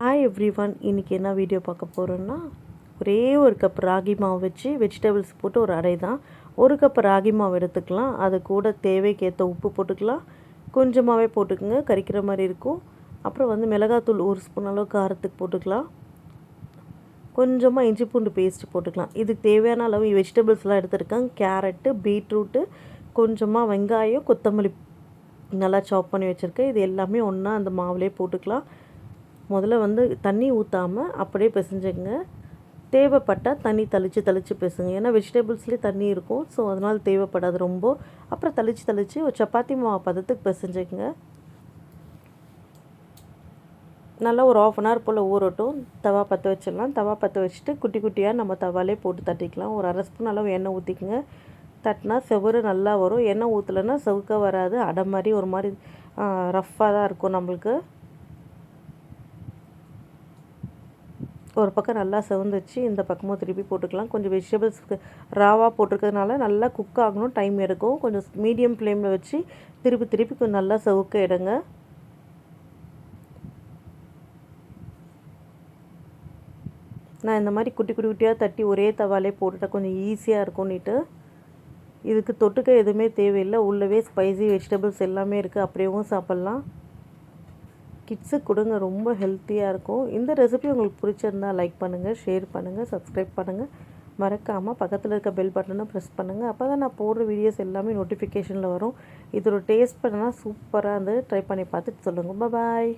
Hi everyone, இன்றைக்கி என்ன video பார்க்க போகிறோன்னா, ஒரே ஒரு கப் ராகி மாவு வச்சு வெஜிடபிள்ஸ் போட்டு ஒரு அடை தான். ஒரு கப் ராகி மாவு எடுத்துக்கலாம். அது கூட தேவைக்கேற்ற உப்பு போட்டுக்கலாம். கொஞ்சமாகவே போட்டுக்கோங்க, கரிக்கிற மாதிரி இருக்கும். அப்புறம் மிளகாத்தூள் 1 ஸ்பூன் அளவு காரத்துக்கு போட்டுக்கலாம். கொஞ்சமாக இஞ்சி பூண்டு பேஸ்ட்டு போட்டுக்கலாம். இதுக்கு தேவையான அளவு வெஜிடபிள்ஸ்லாம் எடுத்துருக்கேன். கேரட்டு, பீட்ரூட்டு, கொஞ்சமாக வெங்காயம், கொத்தமல்லி நல்லா சாப் பண்ணி வச்சுருக்கேன். இது எல்லாமே ஒன்றா அந்த மாவுலேயே போட்டுக்கலாம். முதல்ல தண்ணி ஊற்றாமல் அப்படியே பிசைஞ்சுங்க. தேவைப்பட்டால் தண்ணி தெளித்து பிசைங்க. ஏன்னா வெஜிடபிள்ஸ்லேயே தண்ணி இருக்கும். ஸோ அதனால் தேவைப்படாது ரொம்ப. அப்புறம் தெளித்து ஒரு சப்பாத்தி மாவு பதத்துக்கு பிசைஞ்சுங்க. நல்லா ஒரு 1/2 அன் ஹவர் போல் ஊறட்டும். தவா பற்ற வச்சிடலாம். தவா பற்ற வச்சுட்டு குட்டி குட்டியாக நம்ம தவாலே போட்டு தட்டிக்கலாம். ஒரு 1/2 ஸ்பூன் அளவு எண்ணெய் ஊற்றிக்குங்க. தட்டினா செவரு நல்லா வரும். எண்ணெய் ஊற்றலைன்னா செவுக்க வராது. அடை மாதிரி ஒரு மாதிரி ரஃப்பாக தான் இருக்கும் நம்மளுக்கு. ஒரு பக்கம் நல்லா செவந்துச்சு, இந்த பக்கமும் திருப்பி போட்டுக்கலாம். கொஞ்சம் வெஜிடபிள்ஸ்க்கு ராவாக போட்டிருக்கிறதுனால நல்லா குக் ஆகணும், டைம் எடுக்கும். கொஞ்சம் மீடியம் ஃப்ளேமில் வச்சு திருப்பி கொஞ்சம் நல்லா செவுக்க எடுங்க. நான் இந்த மாதிரி குட்டி குட்டியாக தட்டி ஒரே தவாலே போட்டுட்டேன், கொஞ்சம் ஈஸியாக இருக்கும்னுட்டு. இதுக்கு தொட்டுக்க எதுவுமே தேவையில்லை. உள்ளவே ஸ்பைசி வெஜிடபிள்ஸ் எல்லாமே இருக்குது, அப்படியேவும் சாப்பிட்லாம். கிட்ஸுக்கு கொடுங்க, ரொம்ப ஹெல்த்தியாக இருக்கும். இந்த ரெசிபி உங்களுக்கு பிடிச்சிருந்தால் லைக் பண்ணுங்கள், ஷேர் பண்ணுங்கள், சப்ஸ்கிரைப் பண்ணுங்கள். மறக்காமல் பக்கத்தில் இருக்க பெல் பட்டனை ப்ரெஸ் பண்ணுங்கள். அப்போ தான் நான் போடுற வீடியோஸ் எல்லாமே நோட்டிஃபிகேஷனில் வரும். இதோட டேஸ்ட் பண்ணால் சூப்பராக ட்ரை பண்ணி பார்த்துட்டு சொல்லுங்கள். பாய்.